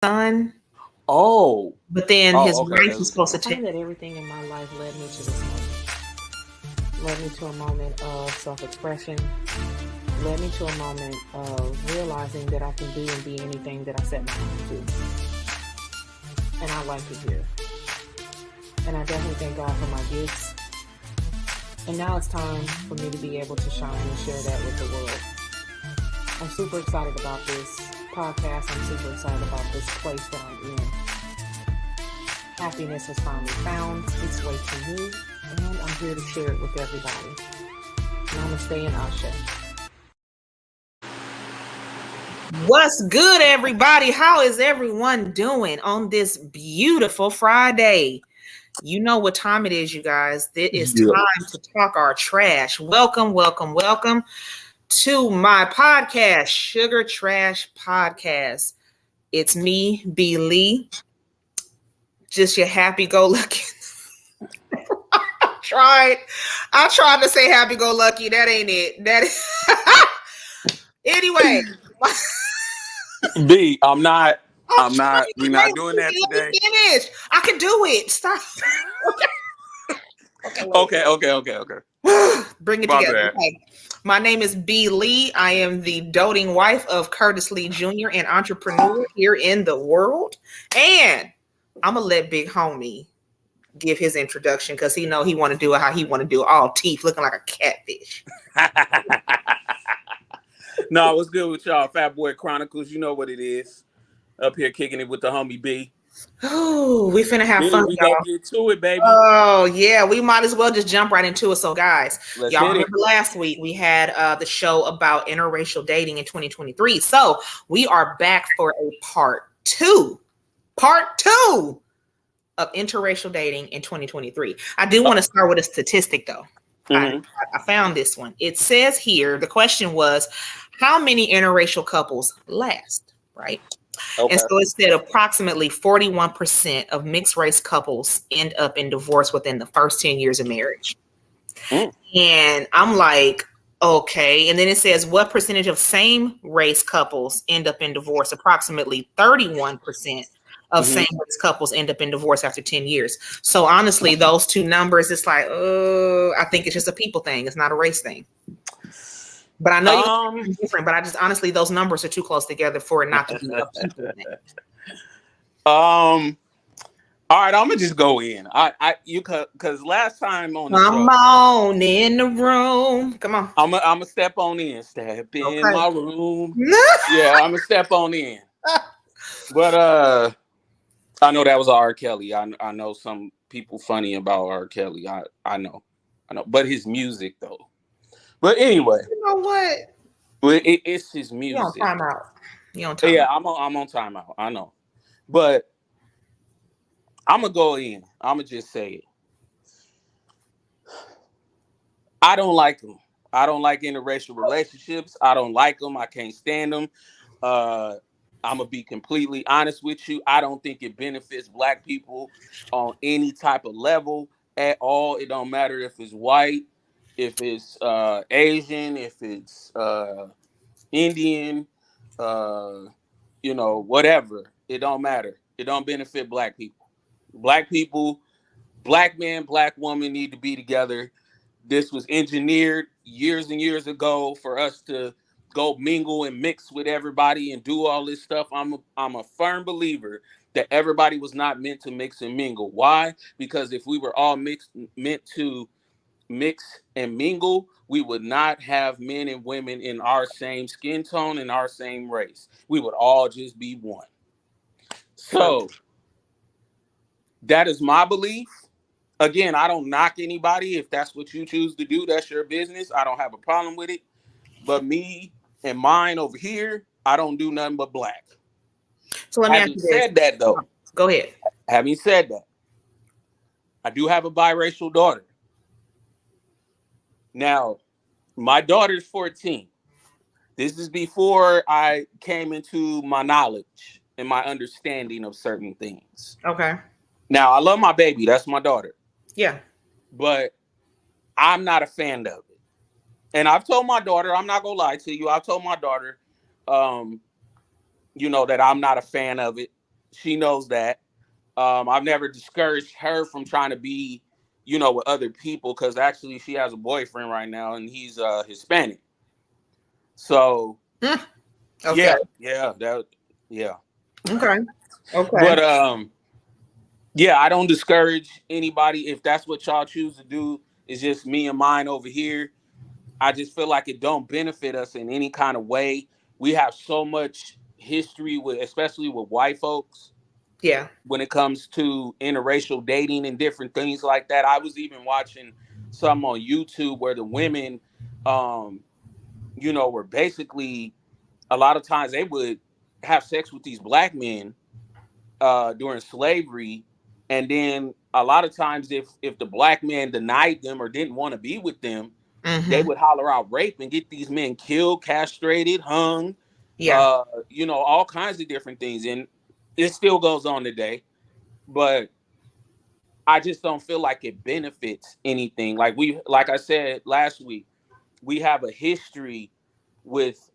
son, Oh. but then his wife was supposed to I take. find that everything in my life led me to this moment. Led me to a moment of self-expression. Led me to a moment of realizing that I can do and be anything that I set my mind to. And I like it here. And I definitely thank God for my gifts. And now it's time for me to be able to shine and share that with the world. I'm super excited about this podcast. I'm super excited about this place that I'm in. Happiness has finally found its way to me, and I'm here to share it with everybody. And I'm going to stay in Asha. What's good, everybody? How is everyone doing on this beautiful Friday? You know what time it is, you guys. It is time to talk our trash. Welcome to my podcast, Sugar Trash Podcast. It's me, B. Lee. Just your happy-go-lucky. I tried to say happy-go-lucky. That ain't it. That is... Anyway. B, I'm not. We're not doing that today. Finish. I can do it. Stop. Okay. Bring it together. Okay. My name is B. Lee. I am the doting wife of Curtis Lee Jr., an entrepreneur here in the world. And I'm going to let Big Homie give his introduction because he know he want to do it how he want to do it. All teeth looking like a catfish. No, what's good with y'all? Fat Boy Chronicles. You know what it is. Up here kicking it with the homie B. Oh, we finna have fun, we y'all. Gonna get to it, baby. Oh, yeah. We might as well just jump right into it. So, guys, y'all remember last week we had the show about interracial dating in 2023. So, we are back for a part two of interracial dating in 2023. I do want to start with a statistic, though. I found this one. It says here, the question was, how many interracial couples last, right? Okay. And so it said approximately 41% of mixed race couples end up in divorce within the first 10 years of marriage. And I'm like, okay. And then it says what percentage of same race couples end up in divorce? Approximately 31% of same race couples end up in divorce after 10 years. So honestly, those two numbers, it's like, I think it's just a people thing. It's not a race thing. But I know you're different, but I just honestly, those numbers are too close together for it not to be a people thing. All right, I'm gonna just go in. Because last time on the show, come on in the room. Come on. I'm gonna step on in. Step in my room. Yeah, I'm gonna step on in. But I know that was R. Kelly. I know some people funny about R. Kelly. I know. But his music though. But anyway, you know what? It's his music. You on timeout. Yeah, I'm on timeout. I know, but I'm gonna go in. I'm gonna just say it. I don't like them. I don't like interracial relationships. I don't like them. I can't stand them. I'm gonna be completely honest with you. I don't think it benefits Black people on any type of level at all. It don't matter if it's white, if it's Asian, if it's Indian, whatever. It don't matter. It don't benefit Black people. Black people, Black man, Black woman need to be together. This was engineered years and years ago for us to go mingle and mix with everybody and do all this stuff. I'm a firm believer that everybody was not meant to mix and mingle. Why? Because if we were all meant to mix and mingle, we would not have men and women in our same skin tone and our same race. We would all just be one. So that is my belief. Again, I don't knock anybody. If that's what you choose to do, that's your business. I don't have a problem with it. But me and mine over here, I don't do nothing but Black. So let me ask you this. Having said that, though, go ahead. Having said that, I do have a biracial daughter. Now, my daughter's 14. This is before I came into my knowledge and my understanding of certain things. Okay. Now, I love my baby. That's my daughter. Yeah. But I'm not a fan of it. And I've told my daughter, I'm not going to lie to you. I've told my daughter, that I'm not a fan of it. She knows that. I've never discouraged her from trying to be, with other people, because actually she has a boyfriend right now and he's Hispanic. So Okay. yeah. Okay. But I don't discourage anybody. If that's what y'all choose to do, it's just me and mine over here. I just feel like it don't benefit us in any kind of way. We have so much history especially with white folks. Yeah. When it comes to interracial dating and different things like that. I was even watching some on YouTube where the women, were basically, a lot of times they would have sex with these black men during slavery. And then a lot of times if the black man denied them or didn't want to be with them, they would holler out rape and get these men killed, castrated, hung, all kinds of different things. And it still goes on today, but I just don't feel like it benefits anything. Like I said last week, we have a history with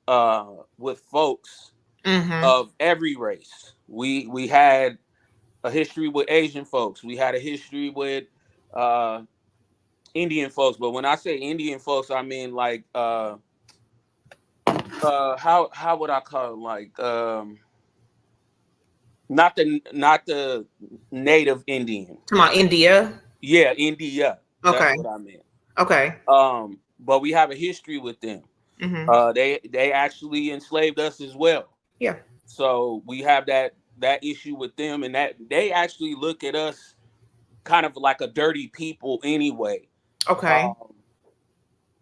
folks of every race. We had a history with Asian folks. We had a history with Indian folks. But when I say Indian folks, I mean like how would I call it? Like not the native Indian. Come on, India. Yeah, India. Okay. That's what I meant. Okay. But we have a history with them. They actually enslaved us as well. Yeah. So we have that issue with them, and that they actually look at us kind of like a dirty people anyway. Okay.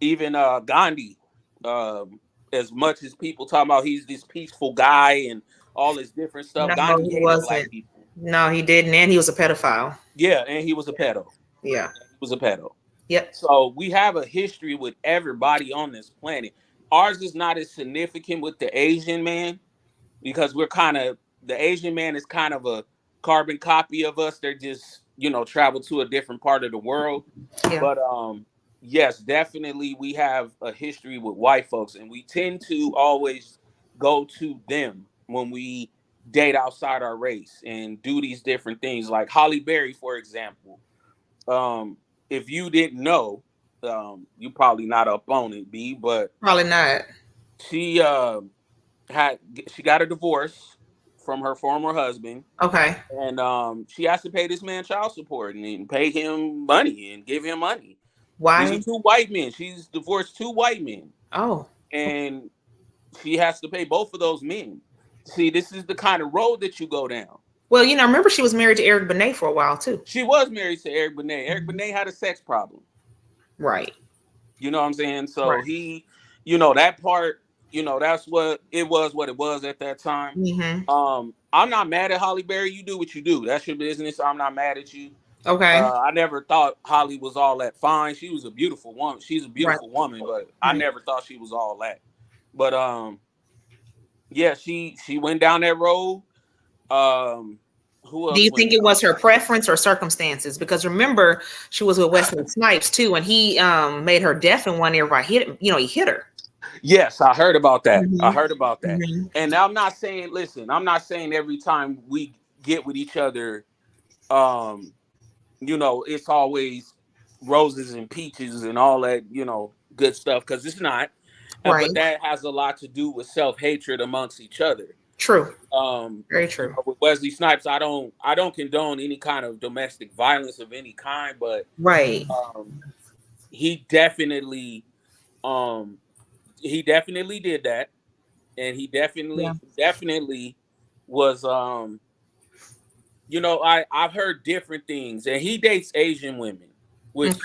Even Gandhi, as much as people talk about he's this peaceful guy and all this different stuff, No, Gandhi he hated wasn't. black people. No, he didn't, and he was a pedophile. Yeah, and he was a pedo. Yeah. He was a pedo. Yep. So we have a history with everybody on this planet. Ours is not as significant with the Asian man because the Asian man is kind of a carbon copy of us. They're just, travel to a different part of the world. Yeah. But yes, definitely we have a history with white folks, and we tend to always go to them when we date outside our race and do these different things. Like Holly Berry, for example. If you didn't know, you probably not up on it, B, but probably not. She got a divorce from her former husband. Okay. And she has to pay this man child support and pay him money and give him money. Why? These are two white men. She's divorced two white men. Oh. And she has to pay both of those men. See, this is the kind of road that you go down. Well, remember she was married to Eric Benet for a while too. She was married to Eric Benet. Eric Benet had a sex problem. Right. You know what I'm saying? So he, that part, that's what it was at that time. Mm-hmm. I'm not mad at Holly Berry. You do what you do. That's your business. I'm not mad at you. Okay. I never thought Holly was all that fine. She was a beautiful woman. She's a beautiful woman, but I never thought she was all that. But yeah, she went down that road. Who else? Do you think it was her preference or circumstances? Because remember, she was with Wesley Snipes too, and he made her deaf in one ear by he hit her. Yes, I heard about that. Mm-hmm. I heard about that. Mm-hmm. And I'm not saying every time we get with each other, it's always roses and peaches and all that, good stuff, because it's not. Right. But that has a lot to do with self-hatred amongst each other. True. Very true. With Wesley Snipes, I don't condone any kind of domestic violence of any kind, but he definitely did that, and he definitely was I've heard different things, and he dates Asian women, which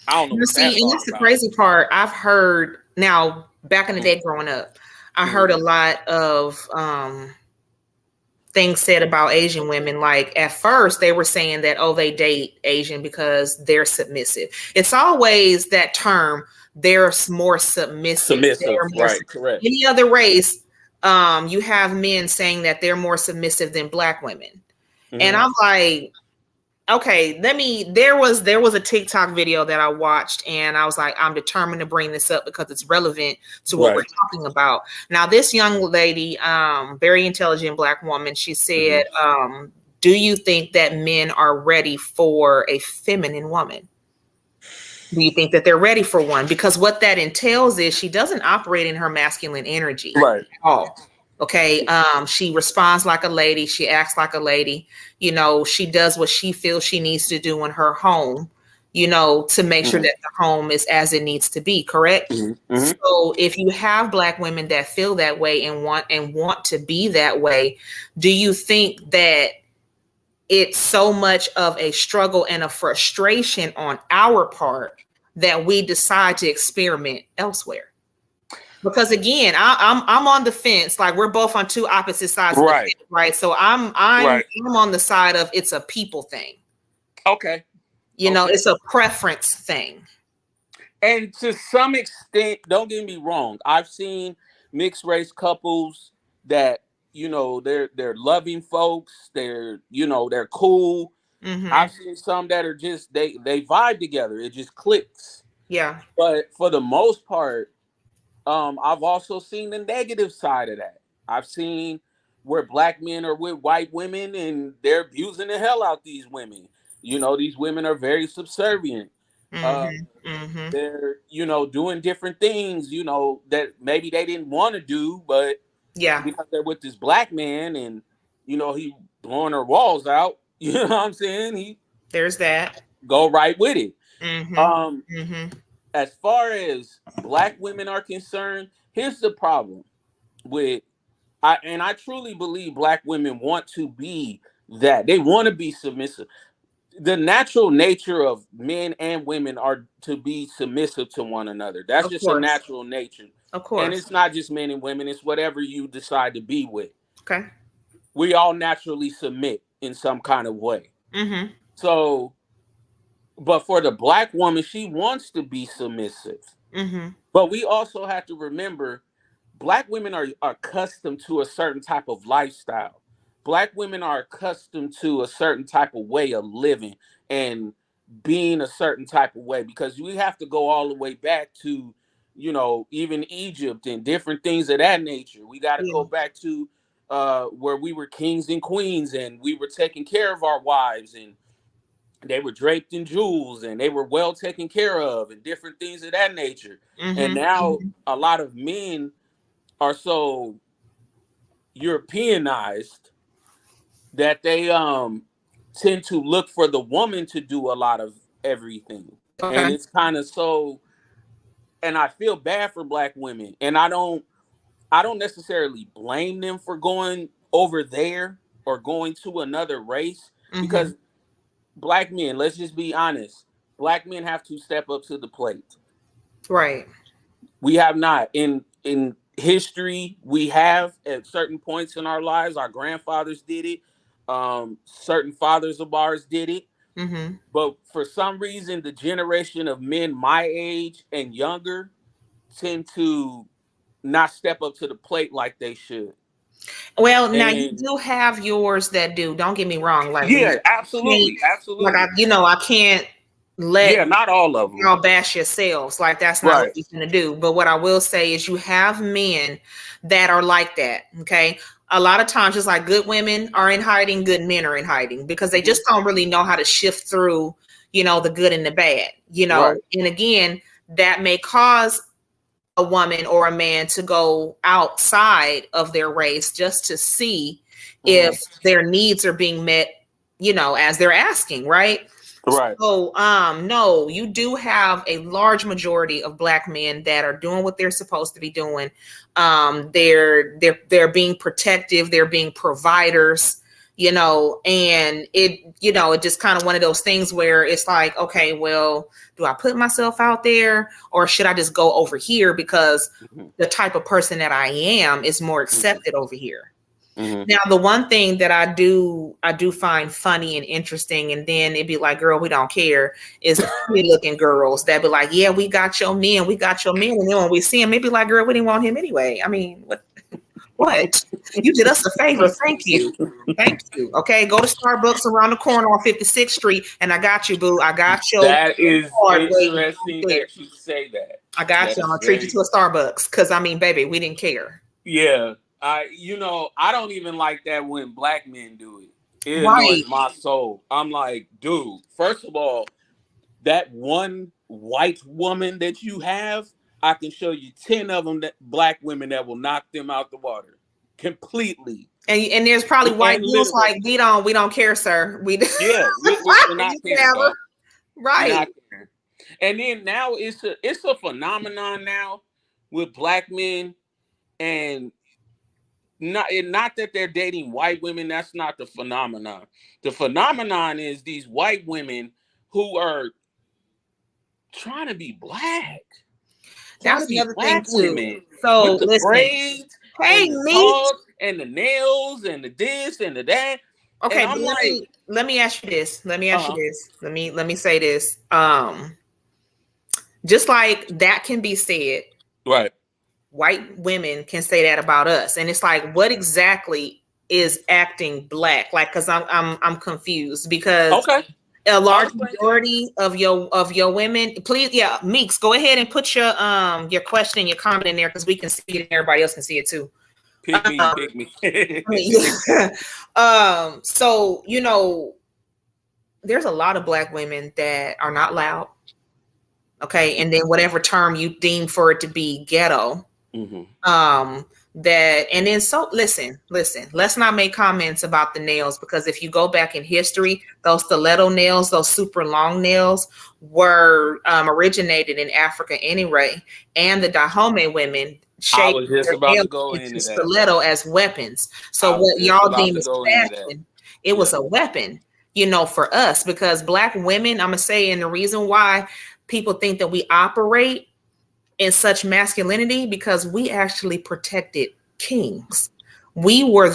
I don't know. See, and that's the crazy part. I've heard now back in the day growing up, I heard a lot of things said about Asian women. Like at first they were saying that, they date Asian because they're submissive. It's always that term. They're more submissive. Right, correct. Any other race, you have men saying that they're more submissive than black women. Mm-hmm. And I'm like, Okay, there was a TikTok video that I watched, and I was like, I'm determined to bring this up because it's relevant to what we're talking about. Now, this young lady, very intelligent Black woman, she said, do you think that men are ready for a feminine woman? Do you think that they're ready for one? Because what that entails is she doesn't operate in her masculine energy Right. at all. Okay. She responds like a lady. She acts like a lady. You know, she does what she feels she needs to do in her home, you know, to make sure that the home is as it needs to be. Correct. So if you have Black women that feel that way and want to be that way, do you think that it's so much of a struggle and a frustration on our part that we decide to experiment elsewhere? Because again, I'm on the fence. Like, we're both on two opposite sides of the fence, right? So I'm on the side of it's a people thing. Okay. You know, it's a preference thing. And to some extent, don't get me wrong, I've seen mixed race couples that, you know, they're loving folks, they're cool. I've seen some that are just they vibe together. It just clicks. Yeah. But for the most part, I've also seen the negative side of that. I've seen where Black men are with white women and they're abusing the hell out these women. You know, these women are very subservient. They're, you know, doing different things, you know, that maybe they didn't want to do, but because they're with this Black man and, you know, he blowing her walls out, you know what I'm saying? There's that. Go right with it. As far as Black women are concerned, here's the problem with, I truly believe Black women want to be that. They want to be submissive. The natural nature of men and women are to be submissive to one another. That's just a natural nature. Of course. And it's not just men and women. It's whatever you decide to be with. Okay. We all naturally submit in some kind of way. So, but for the Black woman, she wants to be submissive. But we also have to remember, Black women are accustomed to a certain type of lifestyle. Black women are accustomed to a certain type of way of living and being a certain type of way, because we have to go all the way back to, you know, even Egypt and different things of that nature. We got to go back to where we were kings and queens and we were taking care of our wives and they were draped in jewels and they were well taken care of and different things of that nature. And now a lot of men are so Europeanized that they tend to look for the woman to do a lot of everything. And it's kind of so, and I feel bad for Black women. And I don't necessarily blame them for going over there or going to another race, because Black men, let's just be honest, Black men have to step up to the plate. Right. We have not. In history, we have at certain points in our lives, our grandfathers did it. Certain fathers of ours did it. But for some reason, the generation of men my age and younger tend to not step up to the plate like they should. Well, now you do have yours that do. Don't get me wrong. Like, absolutely. Like, I can't let not all of them. Y'all bash yourselves. Like, that's not what you're gonna do. But what I will say is, you have men that are like that. Okay. A lot of times, just like good women are in hiding, good men are in hiding because they just don't really know how to shift through, you know, the good and the bad, you know. And again, that may cause a woman or a man to go outside of their race just to see if their needs are being met, you know, as they're asking, right? So, no, you do have a large majority of Black men that are doing what they're supposed to be doing. They're being protective. They're being providers, you know, and it just kind of one of those things where it's like, okay, well, do I put myself out there or should I just go over here because the type of person that I am is more accepted over here? Now, the one thing that I do find funny and interesting, and then it'd be like, girl, we don't care, is pretty looking girls that be like, yeah, we got your men. And then when we see him, maybe like, girl, we didn't want him anyway. I mean, what? What? You did us a favor. Thank you. Thank you. Okay, go to Starbucks around the corner on 56th Street, and I got you, boo. I got you. That is interesting that you say that. I got you. I'll treat you to a Starbucks because, I mean, baby, we didn't care. Yeah. I don't even like that when black men do it. It annoys my soul. I'm like, dude, first of all, that one white woman that you have, I can show you 10 of them, that black women that will knock them out the water completely. And there's probably white dudes like, we don't care, sir. We're not caring, right. And then now it's a phenomenon now with black men, and not that they're dating white women. That's not the phenomenon. The phenomenon is these white women who are trying to be black. That's the other thing too. So with the listen, braids, hey, and me, and the nails and the this and the that. Okay, I'm let me ask you this. Let me say this. Just like that can be said, right? White women can say that about us, and it's like, what exactly is acting black? Like, because I'm confused because a large majority of your women, please, Meeks, go ahead and put your question, your comment in there because we can see it and everybody else can see it too. Pick me. So there's a lot of black women that are not loud. Okay, and then whatever term you deem for it to be, ghetto. Mm-hmm. Listen, let's not make comments about the nails, because if you go back in history, those stiletto nails, those super long nails were originated in Africa anyway, and the Dahomey women shaped their nails into stiletto as weapons. So what y'all deem as fashion, it was a weapon, for us, because black women, I'm gonna say, and the reason why people think that we operate in such masculinity, because we actually protected kings. We were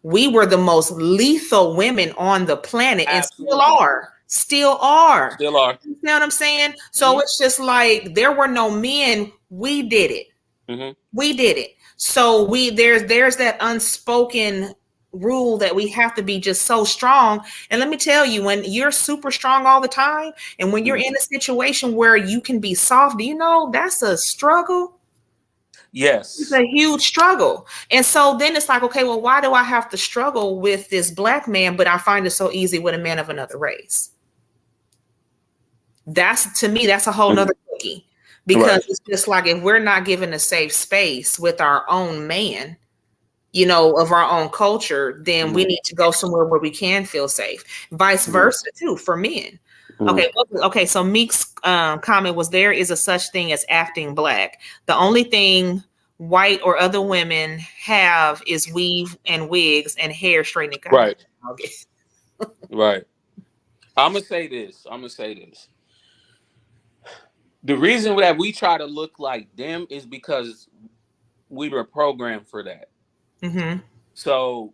we were the most lethal women on the planet. Absolutely. And still are. You know what I'm saying? So it's just like, there were no men. We did it. Mm-hmm. We did it. So there's that unspoken rule that we have to be just so strong. And let me tell you, when you're super strong all the time, and when you're in a situation where you can be soft, that's a struggle. Yes, it's a huge struggle. And so then it's like, okay, well, why do I have to struggle with this black man, but I find it so easy with a man of another race? To me, that's a whole nother cookie, because it's just like, if we're not given a safe space with our own man, of our own culture, then we need to go somewhere where we can feel safe. Vice versa too, for men. Okay. So Meek's comment was, there is a such thing as acting black. The only thing white or other women have is weave and wigs and hair straightening. Right. Right. I'm gonna say this. The reason that we try to look like them is because we were programmed for that. Mm-hmm. So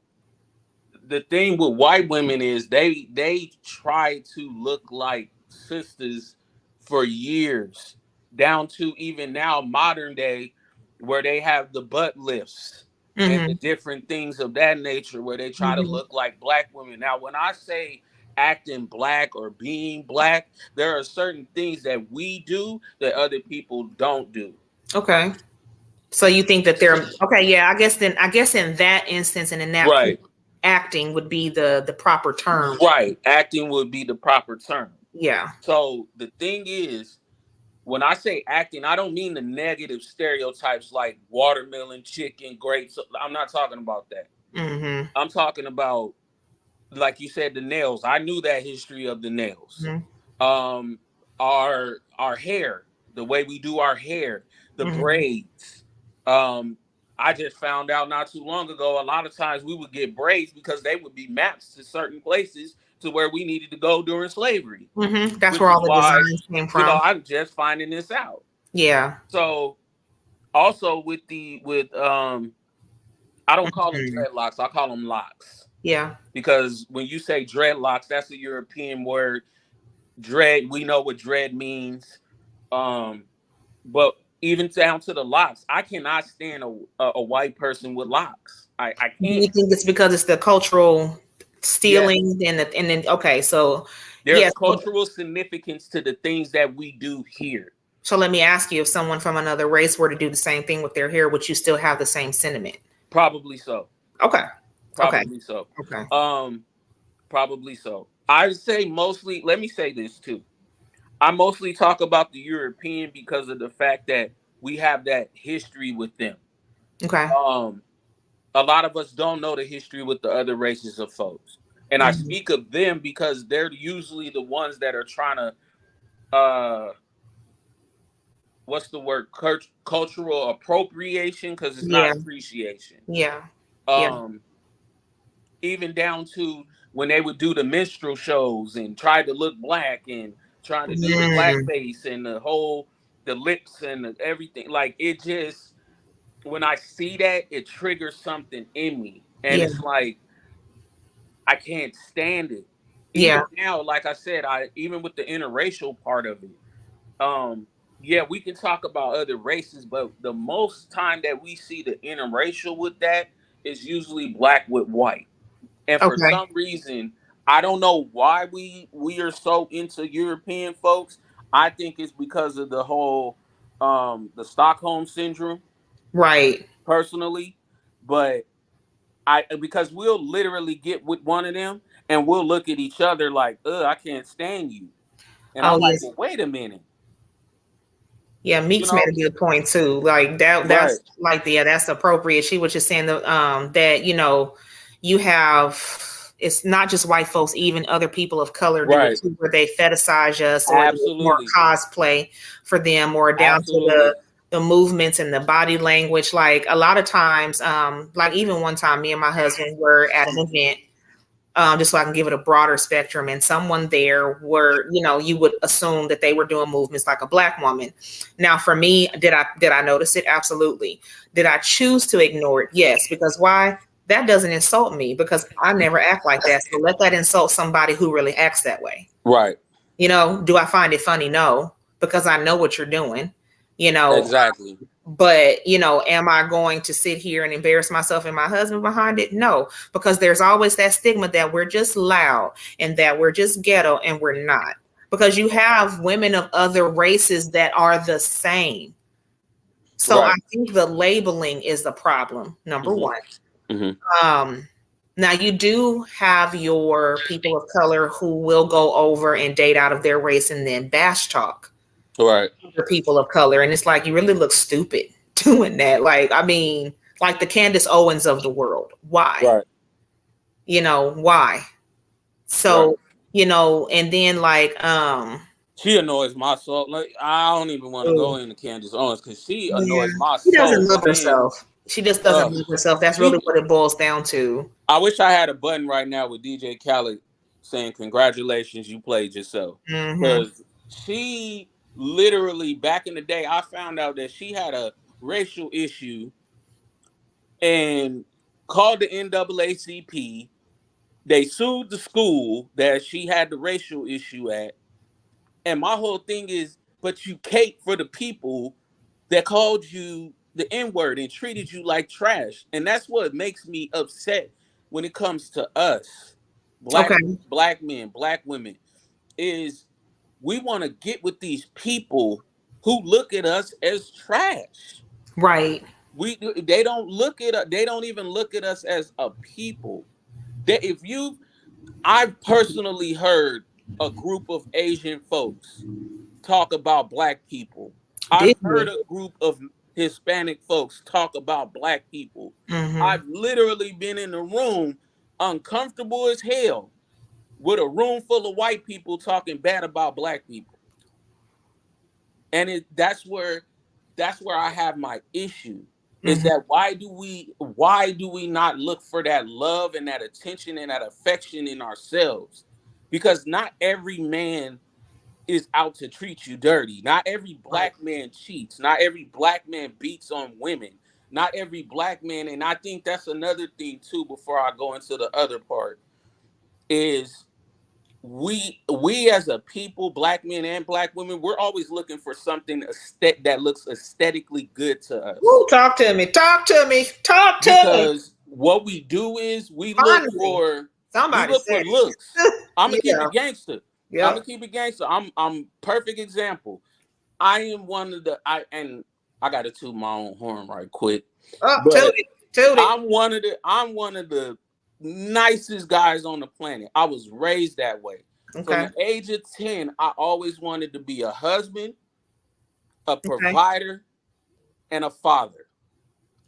the thing with white women is they try to look like sisters for years, down to even now modern day, where they have the butt lifts and the different things of that nature, where they try to look like black women. Now, when I say acting black or being black, there are certain things that we do that other people don't do. Okay. So you think that they're okay? Yeah, I guess in that instance and in that acting would be the proper term. Right, acting would be the proper term. Yeah. So the thing is, when I say acting, I don't mean the negative stereotypes like watermelon, chicken, grapes. I'm not talking about that. Mm-hmm. I'm talking about, like you said, the nails. I knew that history of the nails. Mm-hmm. Our hair, the way we do our hair, the braids. I just found out not too long ago, a lot of times we would get braids because they would be maps to certain places to where we needed to go during slavery. Mm-hmm. That's where all the designs came from. I'm just finding this out. Yeah. So also with I don't call them dreadlocks, I call them locks. Yeah. Because when you say dreadlocks, that's a European word. Dread, we know what dread means. But even down to the locks. I cannot stand a white person with locks. I Do you can't. think it's because it's the cultural Yeah, stealing and then okay, so there's yes. cultural significance to the things that we do here. So let me ask you, if someone from another race were to do the same thing with their hair, would you still have the same sentiment? Probably so. Okay. Probably so. Okay. Probably so. I would say mostly, let me say this too. I mostly talk about the European because of the fact that we have that history with them. Okay. A lot of us don't know the history with the other races of folks. And I speak of them because they're usually the ones that are trying to what's the word? Cultural appropriation, because it's not appreciation. Yeah. Even down to when they would do the minstrel shows and try to look black and trying to do the blackface and the lips and everything. Like, it just, when I see that, it triggers something in me. And it's like, I can't stand it. Even now, like I said, even with the interracial part of it, we can talk about other races, but the most time that we see the interracial with that is usually black with white. And for some reason, I don't know why we are so into European folks. I think it's because of the whole the Stockholm syndrome. Right. Personally, but because we'll literally get with one of them and we'll look at each other like, I can't stand you. And I'm like, well, wait a minute. Yeah, Meeks made a good point too. Like that's like that's appropriate. She was just saying that you have, it's not just white folks, even other people of color do it too, where they fetishize us or more cosplay for them, or down to the movements and the body language. Like a lot of times, like even one time, me and my husband were at an event. Just so I can give it a broader spectrum. And someone there were, you would assume that they were doing movements like a black woman. Now, for me, did I notice it? Absolutely. Did I choose to ignore it? Yes. Because why? That doesn't insult me, because I never act like that. So let that insult somebody who really acts that way. Right. Do I find it funny? No, because I know what you're doing. Exactly. But, am I going to sit here and embarrass myself and my husband behind it? No, because there's always that stigma that we're just loud and that we're just ghetto, and we're not. Because you have women of other races that are the same. So I think the labeling is the problem, number one. Now, you do have your people of color who will go over and date out of their race and then bash talk. Right. For people of color. And it's like, you really look stupid doing that. Like, I mean, like the Candace Owens of the world. Why? Right. Why? So, and then like, she annoys my soul. Like, I don't even want to go into Candace Owens because she annoys my soul. She doesn't love herself. She just doesn't love herself. That's really what it boils down to. I wish I had a button right now with DJ Khaled saying, "Congratulations, you played yourself." Because she literally, back in the day, I found out that she had a racial issue and called the NAACP. They sued the school that she had the racial issue at. And my whole thing is, but you cape for the people that called you the N-word and treated you like trash. And that's what makes me upset when it comes to us, black men, black women, is we want to get with these people who look at us as trash. Right. They don't even look at us as a people. I've personally heard a group of Asian folks talk about black people. I've heard a group of Hispanic folks talk about black people. I've literally been in a room uncomfortable as hell with a room full of white people talking bad about black people. And that's where I have my issue. Is that why do we not look for that love and that attention and that affection in ourselves? Because not every man is out to treat you dirty. Not every black man cheats. Not every black man beats on women. Not every black man, and I think that's another thing too, before I go into the other part, is we as a people, black men and black women, we're always looking for something that looks aesthetically good to us. Ooh, talk to me. Because what we do is we look for looks. I'm gonna keep it gangster. Yeah. I'm gonna keep it gangster. I'm perfect example. I am one of the I gotta toot my own horn right quick. Toot it. I'm one of the nicest guys on the planet. I was raised that way. Okay. From the age of 10, I always wanted to be a husband, a provider, and a father.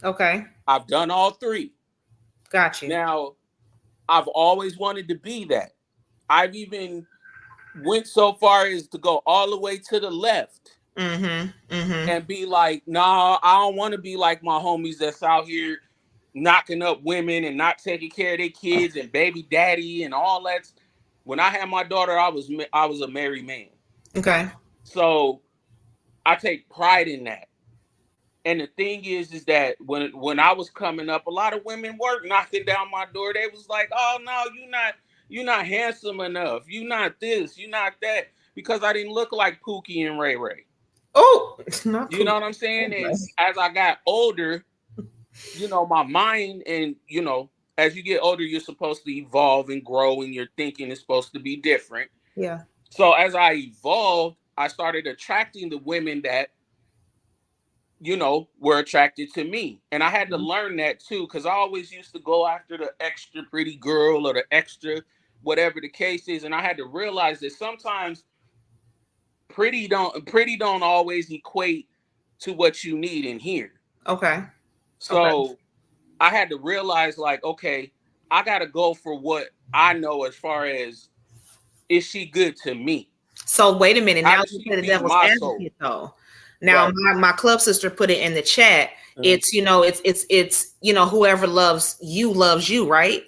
Okay. I've done all three. Got you. Now, I've always wanted to be that. I've even went so far as to go all the way to the left and be like, nah, I don't want to be like my homies that's out here knocking up women and not taking care of their kids and baby daddy and all that. When I had my daughter, I was a married man. Okay. So I take pride in that. And the thing is that when I was coming up, a lot of women were knocking down my door. They was like, "Oh no, you're not handsome enough. You're not this. You're not that." Because I didn't look like Pookie and Ray Ray. Oh, it's not. You know what I'm saying? Okay. And as I got older, my mind and as you get older, you're supposed to evolve and grow, and your thinking is supposed to be different. Yeah. So as I evolved, I started attracting the women that were attracted to me. And I had to learn that too, because I always used to go after the extra pretty girl or the extra whatever the case is. And I had to realize that sometimes pretty don't always equate to what you need in here. Okay. So I had to realize, like, okay, I got to go for what I know as far as, is she good to me? So wait a minute. Now you play the devil's advocate though. Now, my club sister put it in the chat. It's, it's whoever loves you, right?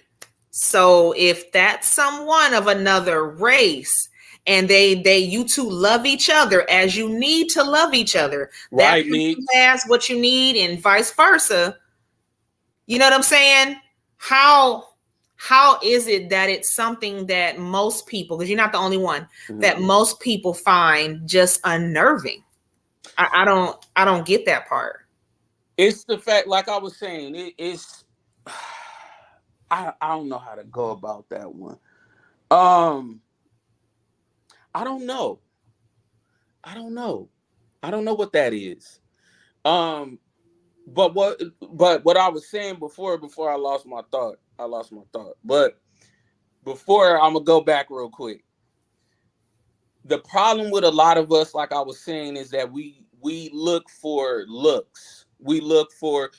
So if that's someone of another race and you two love each other as you need to love each other, that person has what you need and vice versa. You know what I'm saying? How is it that it's something that most people, because you're not the only one, that most people find just unnerving? I don't get that part. It's the fact, like I was saying, it's I don't know how to go about that one. I don't know. I don't know what that is. But what I was saying before I lost my thought. But before, I'm gonna go back real quick. The problem with a lot of us, like I was saying, is that we look for looks. We look for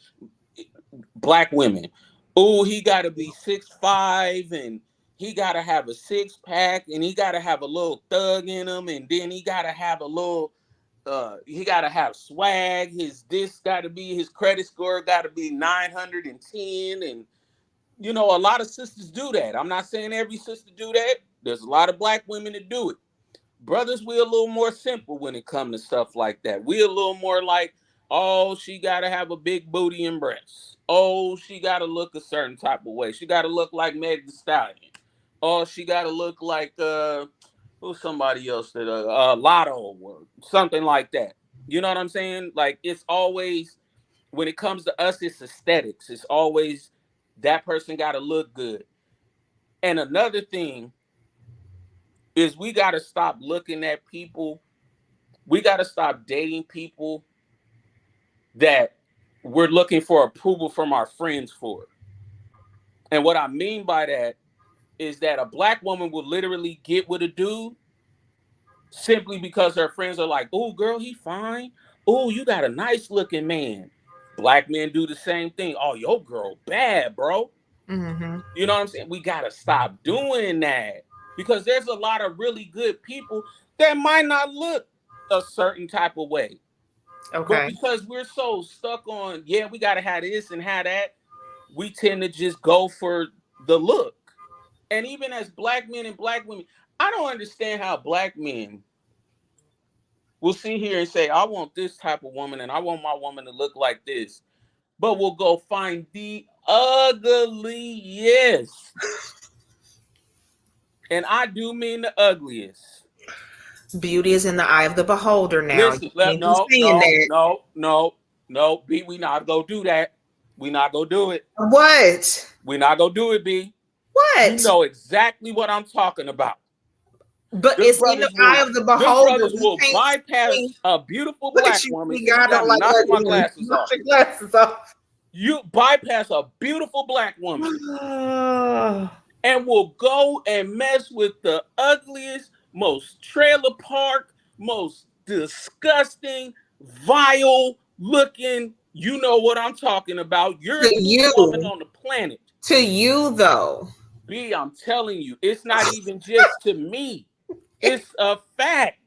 black women. Oh, he got to be 6'5", and he got to have a 6-pack, and he got to have a little thug in him, and then he got to have a little, he got to have swag. His credit score got to be 910, and a lot of sisters do that. I'm not saying every sister do that. There's a lot of black women that do it. Brothers, we're a little more simple when it comes to stuff like that. We're a little more like, oh, she got to have a big booty and breasts. Oh, she got to look a certain type of way. She got to look like Meg Thee Stallion. Oh, she got to look like who's somebody else that Lotto or something like that. You know what I'm saying? Like, it's always, when it comes to us, it's aesthetics. It's always that person got to look good. And another thing is we got to stop looking at people. We got to stop dating people that we're looking for approval from our friends for. And what I mean by that is that a black woman will literally get with a dude simply because her friends are like, oh, girl, he fine. Oh, you got a nice looking man. Black men do the same thing. Oh, your girl bad, bro. Mm-hmm. You know what I'm saying? We got to stop doing that. Because there's a lot of really good people that might not look a certain type of way. Okay. But because we're so stuck on, we got to have this and have that, we tend to just go for the look. And even as black men and black women, I don't understand how black men will sit here and say, I want this type of woman and I want my woman to look like this. But we'll go find the ugliest And I do mean the ugliest. Beauty is in the eye of the beholder now. Listen, no, B, we not gonna do that. We not gonna do it. What? We not gonna do it, B. What? You know exactly what I'm talking about. But it's in the eye of the beholder. Brothers will bypass a beautiful black woman. God don't like knock my glasses off. Your glasses off. You bypass a beautiful black woman and will go and mess with the ugliest, most trailer park, most disgusting, vile looking. You know what I'm talking about. You're the woman on the planet. To you, though. B, I'm telling you, it's not even just to me. It's a fact.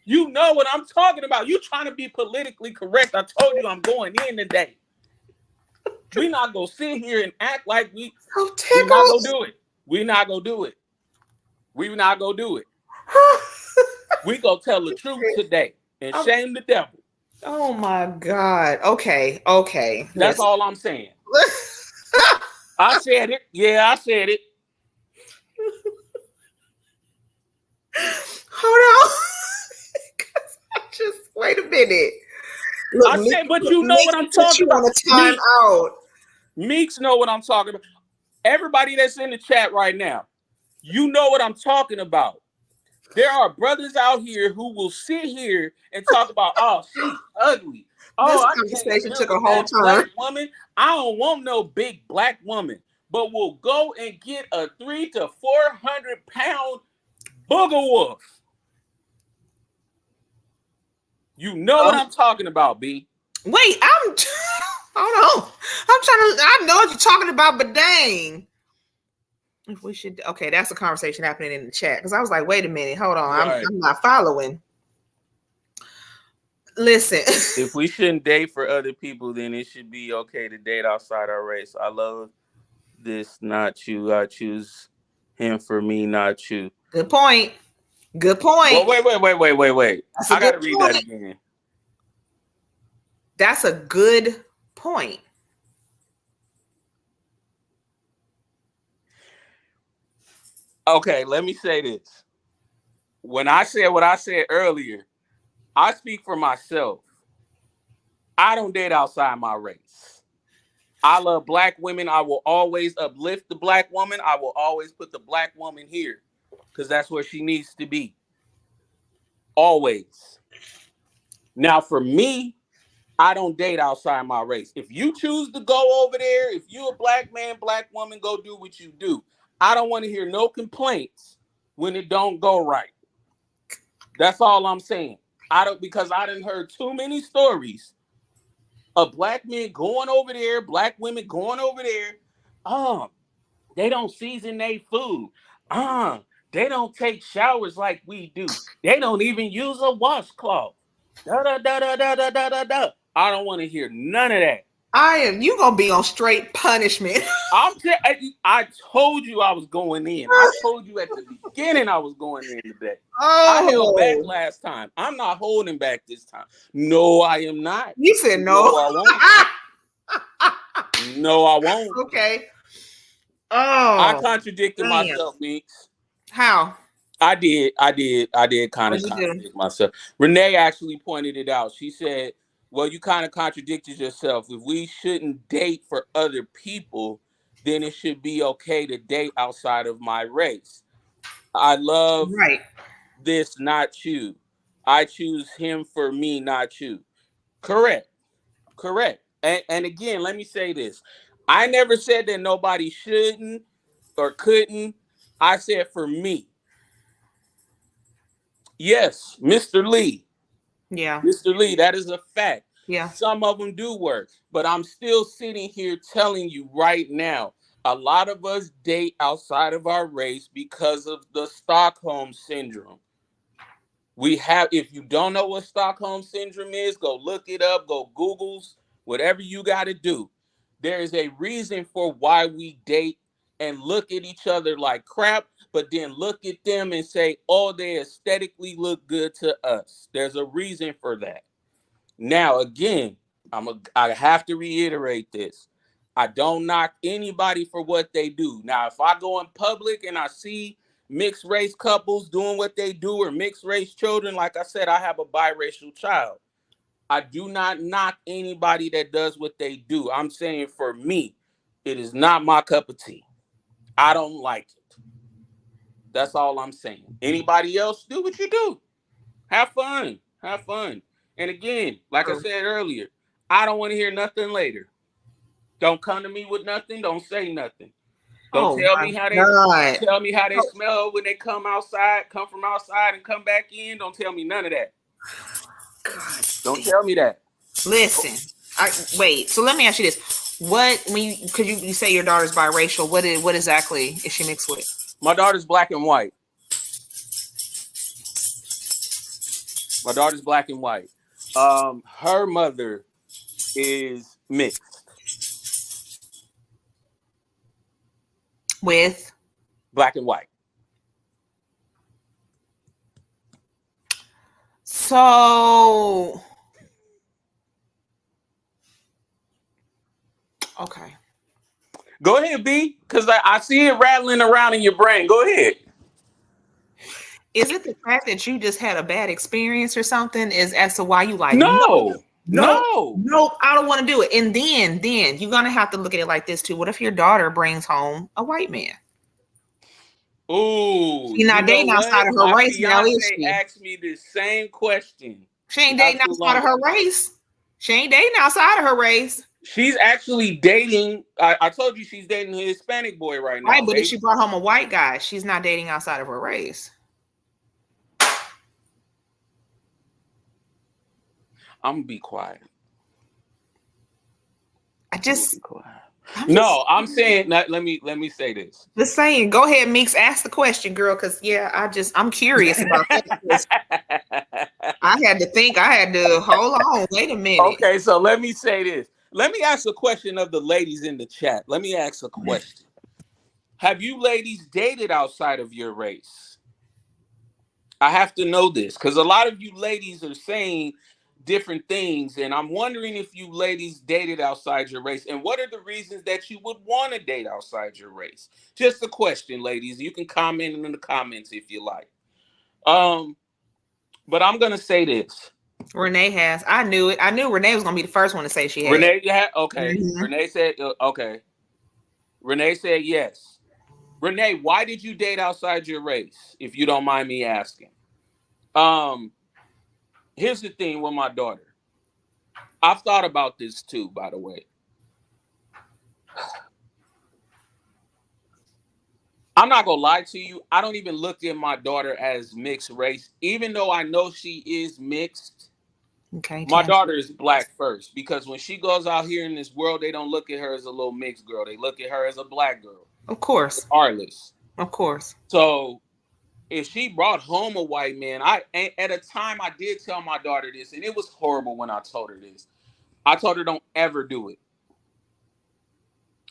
You know what I'm talking about. You trying to be politically correct. I told you I'm going in today. We not gonna sit here and act like we not gonna do it. We not gonna do it. We not gonna do it. We gonna tell the truth today and shame the devil. Oh my God. Okay. That's all I'm saying. I said it. Yeah, I said it. Hold on. Just wait a minute. Look, I said, but you know what I'm talking about. Time out. Meeks know what I'm talking about. Everybody that's in the chat right now, you know what I'm talking about. There are brothers out here who will sit here and talk about, oh, she's ugly. Oh, this conversation took a whole time. Woman, I don't want no big black woman, but will go and get a 300 to 400 pound booger wolf. You know what I'm talking about, B. Wait, hold on. I know what you're talking about, but dang. If we should, okay, that's a conversation happening in the chat. Because I was like, wait a minute, hold on. Right. I'm not following. Listen. If we shouldn't date for other people, then it should be okay to date outside our race. I love this, not you. I choose him for me, not you. Good point. Good point. Well, wait. I gotta read that again. That's a good point. Okay, let me say this. When I said what I said earlier, I speak for myself. I don't date outside my race. I love black women. I will always uplift the black woman. I will always put the black woman here because that's where she needs to be. Always. Now, for me, I don't date outside my race. If you choose to go over there, if you a black man, black woman, go do what you do. I don't want to hear no complaints when it don't go right. That's all I'm saying. Because I done heard too many stories of black men going over there, black women going over there. They don't season their food. They don't take showers like we do. They don't even use a washcloth. I don't want to hear none of that. You gonna be on straight punishment. I told you I was going in. I told you at the beginning I was going in today. I held back last time. I'm not holding back this time. No, I am not. You said no. No, I won't. No, I won't. Okay. I contradicted myself, Meeks. How? I did kind of contradict myself. Renee actually pointed it out. She said, well, you kind of contradicted yourself. If we shouldn't date for other people, then it should be okay to date outside of my race. I love this, not you. I choose him for me, not you. Correct. And again, let me say this. I never said that nobody shouldn't or couldn't. I said for me. Yes, Mr. Lee. Yeah. Mr. Lee, that is a fact. Yeah. Some of them do work, but I'm still sitting here telling you right now, a lot of us date outside of our race because of the Stockholm Syndrome. If you don't know what Stockholm Syndrome is, go look it up, go Google's, whatever you got to do. There is a reason for why we date and look at each other like crap, but then look at them and say, oh, they aesthetically look good to us. There's a reason for that. Now, again, I have to reiterate this. I don't knock anybody for what they do. Now, if I go in public and I see mixed race couples doing what they do or mixed race children. Like I said, I have a biracial child. I do not knock anybody that does what they do. I'm saying for me, it is not my cup of tea. I don't like it. That's all I'm saying. Anybody else, do what you do. Have fun. Have fun. And again, like I said earlier, I don't want to hear nothing later. Don't come to me with nothing. Don't say nothing. Don't tell me how they smell when they come from outside and come back in. Don't tell me none of that. God, don't tell me that. Listen, wait. So let me ask you this: because you say your daughter's biracial, what exactly is she mixed with? My daughter's black and white. Her mother is mixed with black and white. So, okay. Go ahead, B, because I see it rattling around in your brain. Go ahead. Is it the fact that you just had a bad experience or something? Is as to why you like no, I don't want to do it. And then you're gonna have to look at it like this too. What if your daughter brings home a white man? Ooh, she's not dating outside of her race now, is she? Asked me the same question. She ain't dating outside of her race. She ain't dating outside of her race. She's actually dating. I told you she's dating a Hispanic boy right now. Right, but if she brought home a white guy, she's not dating outside of her race. I'm gonna be quiet. I'm saying. Let me say this. Just saying. Go ahead, Meeks. Ask the question, girl. Because I'm curious about that. I had to think. I had to hold on. Wait a minute. Okay, so let me say this. Let me ask a question of the ladies in the chat. Let me ask a question. Have you ladies dated outside of your race? I have to know this because a lot of you ladies are saying different things, and I'm wondering if you ladies dated outside your race, and what are the reasons that you would want to date outside your race? Just a question, ladies. You can comment in the comments if you like. But I'm gonna say this. Renee has. I knew it. I knew Renee was gonna be the first one to say she had. Renee had. Okay. Mm-hmm. Renee said okay. Renee said yes. Renee, why did you date outside your race? If you don't mind me asking. Here's the thing with my daughter. I've thought about this too, by the way. I'm not gonna lie to you. I don't even look at my daughter as mixed race, even though I know she is mixed. Okay. My daughter is black first, because when she goes out here in this world, they don't look at her as a little mixed girl. They look at her as a black girl. Of course. Regardless. Of course. So if she brought home a white man, at a time I did tell my daughter this, and it was horrible when I told her this. I told her don't ever do it.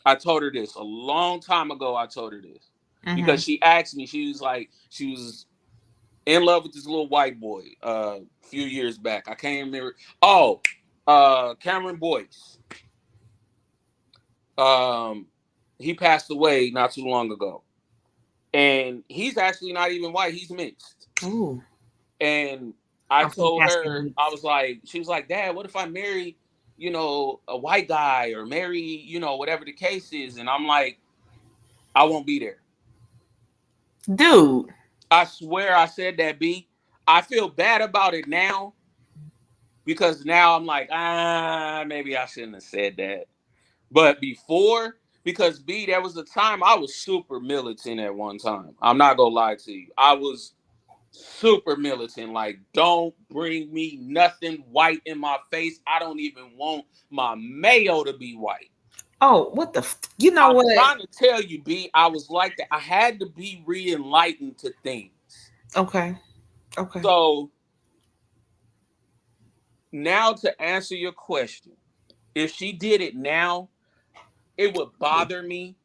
I told her this a long time ago. I told her this because she asked me. She was in love with this little white boy a few years back. I can't remember. Cameron Boyce. He passed away not too long ago. And he's actually not even white. He's mixed. Ooh. And I told her, she was like, Dad, what if I marry, a white guy or marry, whatever the case is? And I'm like, I won't be there. Dude. I swear I said that, B. I feel bad about it now because now I'm like, maybe I shouldn't have said that. But before, because B, there was a time I was super militant at one time. I'm not gonna lie to you. I was super militant. Like, don't bring me nothing white in my face. I don't even want my mayo to be white. Oh, what the? I'm trying to tell you, B. I was like that. I had to be re-enlightened to things. Okay. So now to answer your question, if she did it now, it would bother me.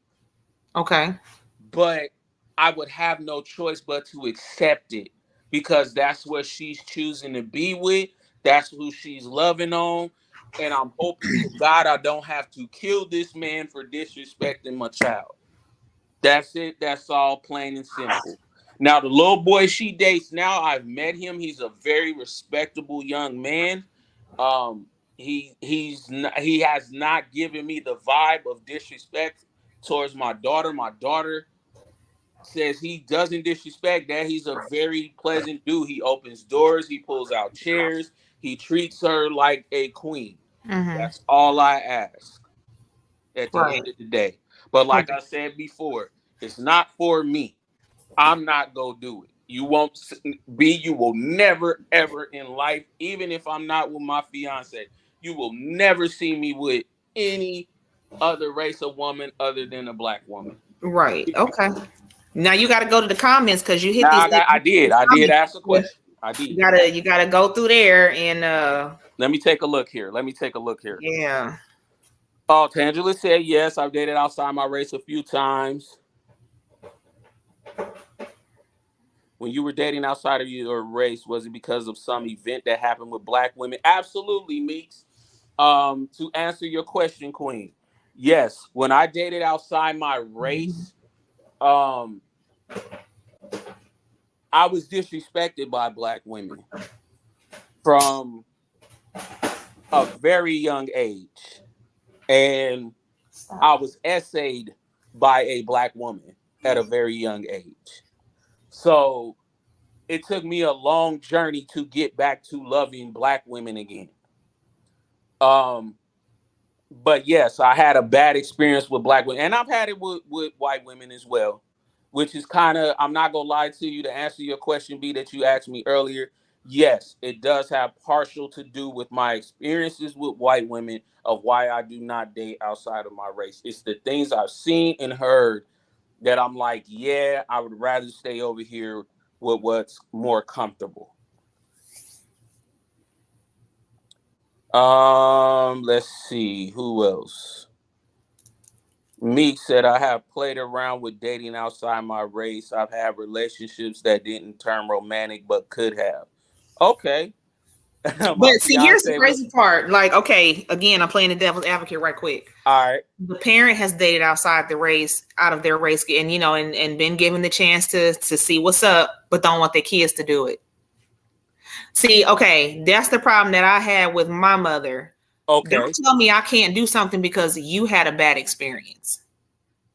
Okay. But I would have no choice but to accept it because that's what she's choosing to be with. That's who she's loving on. And I'm hoping to God I don't have to kill this man for disrespecting my child. That's it. That's all, plain and simple. Now the little boy she dates now, I've met him. He's a very respectable young man. He has not given me the vibe of disrespect towards my daughter. My daughter says he doesn't disrespect that. He's a very pleasant dude. He opens doors, he pulls out chairs, he treats her like a queen. That's all I ask at the end of the day. But like I said before, it's not for me. I'm not gonna do it. You won't be, you will never ever in life, even if I'm not with my fiance, you will never see me with any other race of woman other than a black woman. Right. Okay. Now you got to go to the comments because you hit these. I did ask a question. I did. You gotta go through there and let me take a look here. Yeah. Oh, Tangela said yes. I've dated outside my race a few times. When you were dating outside of your race, was it because of some event that happened with black women? Absolutely, Meeks. To answer your question, Queen, yes. When I dated outside my race, I was disrespected by black women from a very young age. And I was essayed by a black woman at a very young age. So it took me a long journey to get back to loving black women again. But yes, I had a bad experience with black women, and I've had it with white women as well, which is kind of, I'm not going to lie to you, to answer your question, B, that you asked me earlier. Yes, it does have partial to do with my experiences with white women of why I do not date outside of my race. It's the things I've seen and heard that I'm like, yeah, I would rather stay over here with what's more comfortable. Let's see, who else? Meek said, I have played around with dating outside my race. I've had relationships that didn't turn romantic, but could have. Okay. But see, here's the crazy part. Like, okay, again, I'm playing the devil's advocate right quick. All right. The parent has dated outside the race, out of their race, and and been given the chance to see what's up, but don't want their kids to do it. See, okay, that's the problem that I had with my mother. Okay. Don't tell me I can't do something because you had a bad experience.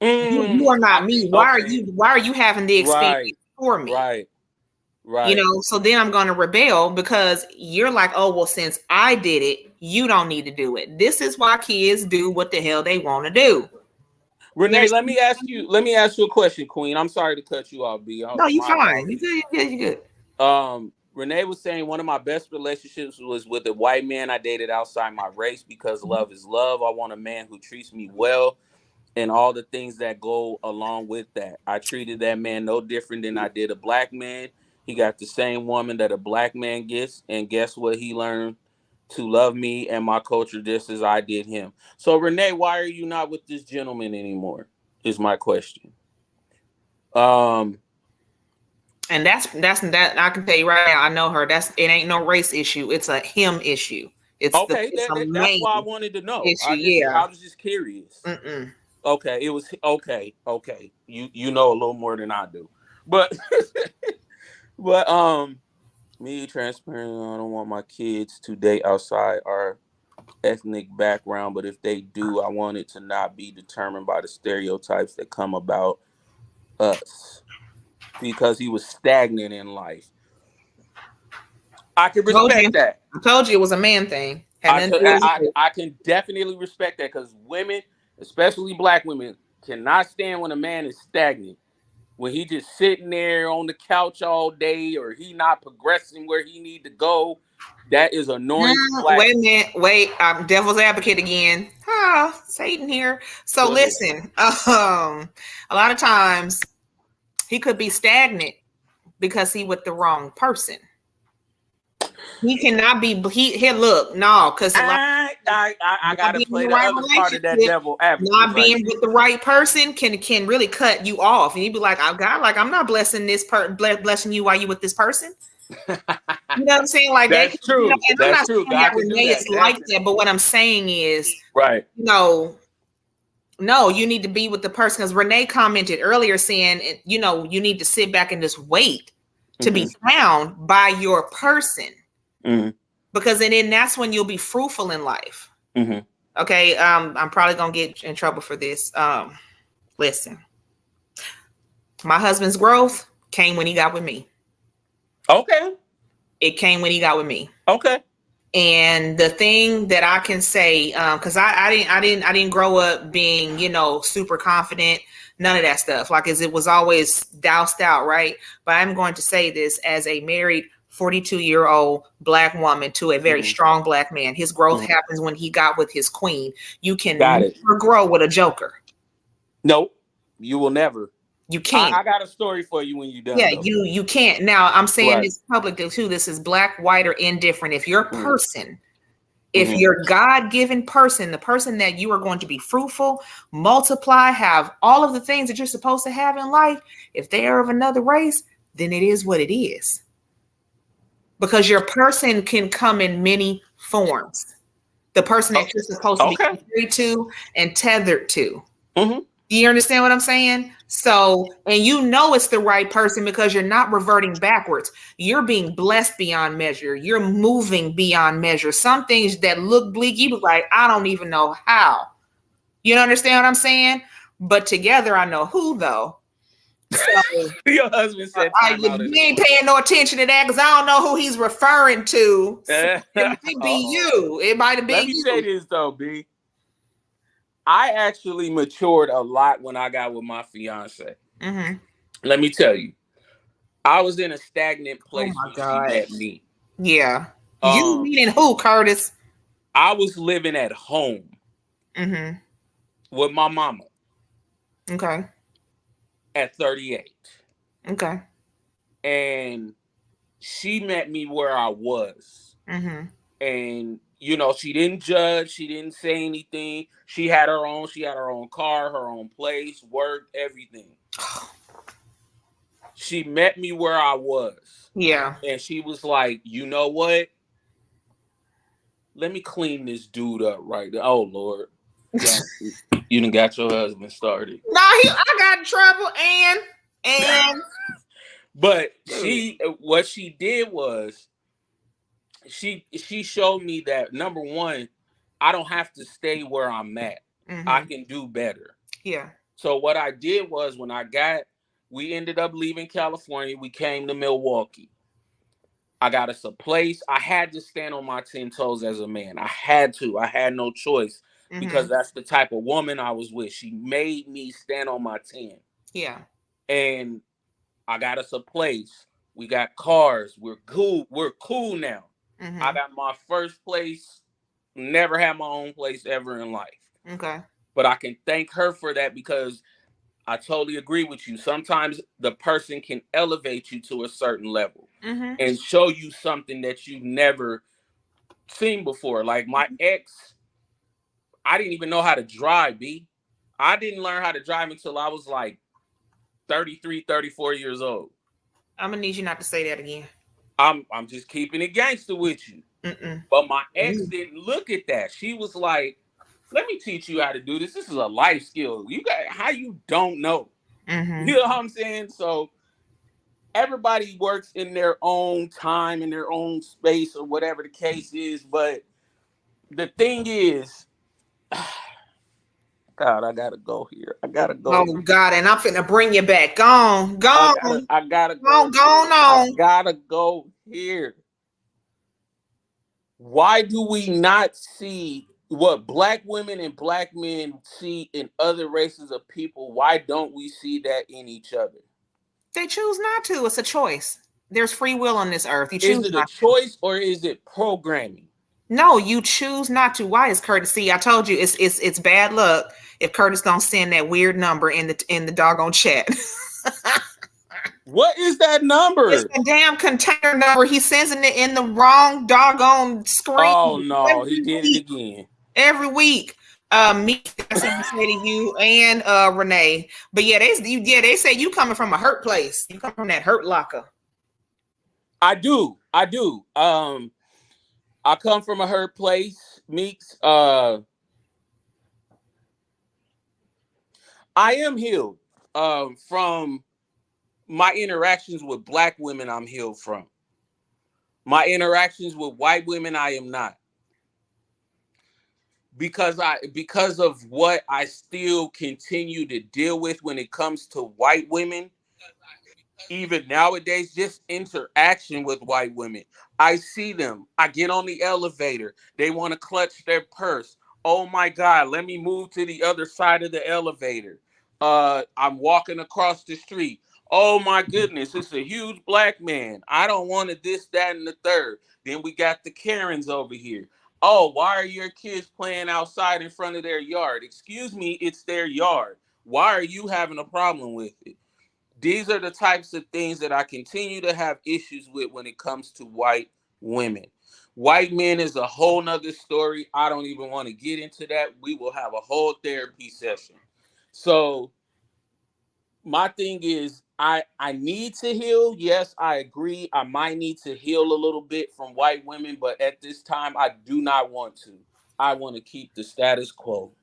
You are not me. Why are you having the experience for me? Right. So then I'm going to rebel because you're like, oh, well, since I did it, you don't need to do it. This is why kids do what the hell they want to do. Renee, let me ask you a question, Queen. I'm sorry to cut you off, B. No, you're fine. You're good. Renee was saying one of my best relationships was with a white man I dated outside my race because love is love. I want a man who treats me well and all the things that go along with that. I treated that man no different than I did a black man. He got the same woman that a black man gets. And guess what? He learned to love me and my culture just as I did him. So, Renee, why are you not with this gentleman anymore? Is my question. And that's that I can tell you right now. I know her. It ain't no race issue. It's a him issue. It's okay. That's why I wanted to know. I was just curious. Okay, it was okay. You know a little more than I do, but me transparent. I don't want my kids to date outside our ethnic background, but if they do, I want it to not be determined by the stereotypes that come about us. Because he was stagnant in life. I can respect that. I told you it was a man thing. I can definitely respect that because women, especially black women, cannot stand when a man is stagnant. When he just sitting there on the couch all day or he not progressing where he need to go. That is annoying. Wait a minute. Wait, I'm devil's advocate again. Satan here. So listen, a lot of times he could be stagnant because he with the wrong person. He cannot be. Look, no, because I gotta play the other part of that devil advocate. Not being with the right person can really cut you off, and you be like, "Oh God, like I'm not blessing blessing you while you with this person." You know what I'm saying? Like that's true. That's true. Renee is like that, but what I'm saying is, right? No, you need to be with the person, because Renee commented earlier saying, you know, you need to sit back and just wait to be found by your person. Because then that's when you'll be fruitful in life. Okay, I'm probably gonna get in trouble for this. Listen, my husband's growth came when he got with me. Okay. It came when he got with me. Okay. And the thing that I can say, because I didn't grow up being, you know, super confident, none of that stuff. Like, as it was always doused out, right? But I'm going to say this as a married 42-year-old Black woman to a very strong Black man. His growth happens when he got with his queen. You can never grow with a joker. Nope, you will never. You can't. I got a story for you when you're done. Yeah, you can't. Now, I'm saying this publicly too. This is Black, white, or indifferent. If your person, if your God-given person, the person that you are going to be fruitful, multiply, have all of the things that you're supposed to have in life, if they are of another race, then it is what it is. Because your person can come in many forms. The person that you're supposed to be married to and tethered to. Do you understand what I'm saying? So, and you know it's the right person because you're not reverting backwards. You're being blessed beyond measure. You're moving beyond measure. Some things that look bleak, you be like, I don't even know how. You understand what I'm saying? But together, I know who, though. So, your husband said, you ain't paying no attention to that because I don't know who he's referring to. So it might be you. It might have been you. Let me say this, though, B. I actually matured a lot when I got with my fiance. Let me tell you, I was in a stagnant place when she met me. Yeah. You meaning who, Curtis? I was living at home with my mama. Okay. At 38. Okay. And she met me where I was. And you know, she didn't judge. She didn't say anything. She had her own car, her own place, work, everything. She met me where I was. Yeah. And she was like, you know what? Let me clean this dude up right now. Oh, Lord. Yeah, you done got your husband started. No, I got in trouble and but what she did was she showed me that, number one, I don't have to stay where I'm at. I can do better. Yeah. So what I did was we ended up leaving California. We came to Milwaukee. I got us a place. I had to stand on my 10 toes as a man. I had to. I had no choice because that's the type of woman I was with. She made me stand on my 10. Yeah. And I got us a place. We got cars. We're cool. We're cool now. I got my first place. Never had my own place ever in life. Okay. But I can thank her for that because I totally agree with you. Sometimes the person can elevate you to a certain level and show you something that you've never seen before. Like my ex, I didn't even know how to drive, B. I didn't learn how to drive until I was like 33, 34 years old. I'm gonna need you not to say that again. I'm just keeping it gangster with you. But my ex didn't look at that. She was like, let me teach you how to do this. This is a life skill. You got how you don't know. You know what I'm saying? So everybody works in their own time, in their own space, or whatever the case is. But the thing is, God, I gotta go here. I gotta go. Oh God, and I'm finna bring you back. Go on. I gotta go. On. I gotta go here. Why do we not see what Black women and Black men see in other races of people? Why don't we see that in each other? They choose not to. It's a choice. There's free will on this earth. You choose. Is it a choice or is it programming? No, you choose not to. Why is Curtis? See, I told you it's bad luck if Curtis don't send that weird number in the doggone chat. What is that number? It's the damn container number. He sends it in the wrong doggone screen. Oh no, he did it again. Every week. Me, I say to you and Renee. But yeah, they say you coming from a hurt place. You come from that hurt locker. I do. I come from a hurt place, Meeks. I am healed from my interactions with black women. I'm healed from my interactions with white women. I am not, because of what I still continue to deal with when it comes to white women. Even nowadays, just interaction with white women. I see them. I get on the elevator. They want to clutch their purse. Oh my God, let me move to the other side of the elevator. I'm walking across the street. Oh my goodness, it's a huge black man. I don't want to this, that, and the third. Then we got the Karens over here. Oh, why are your kids playing outside in front of their yard? Excuse me, it's their yard. Why are you having a problem with it? These are the types of things that I continue to have issues with when it comes to white women. White men is a whole nother story. I don't even want to get into that. We will have a whole therapy session. So my thing is, I need to heal. Yes, I agree. I might need to heal a little bit from white women, but at this time, I do not want to. I want to keep the status quo.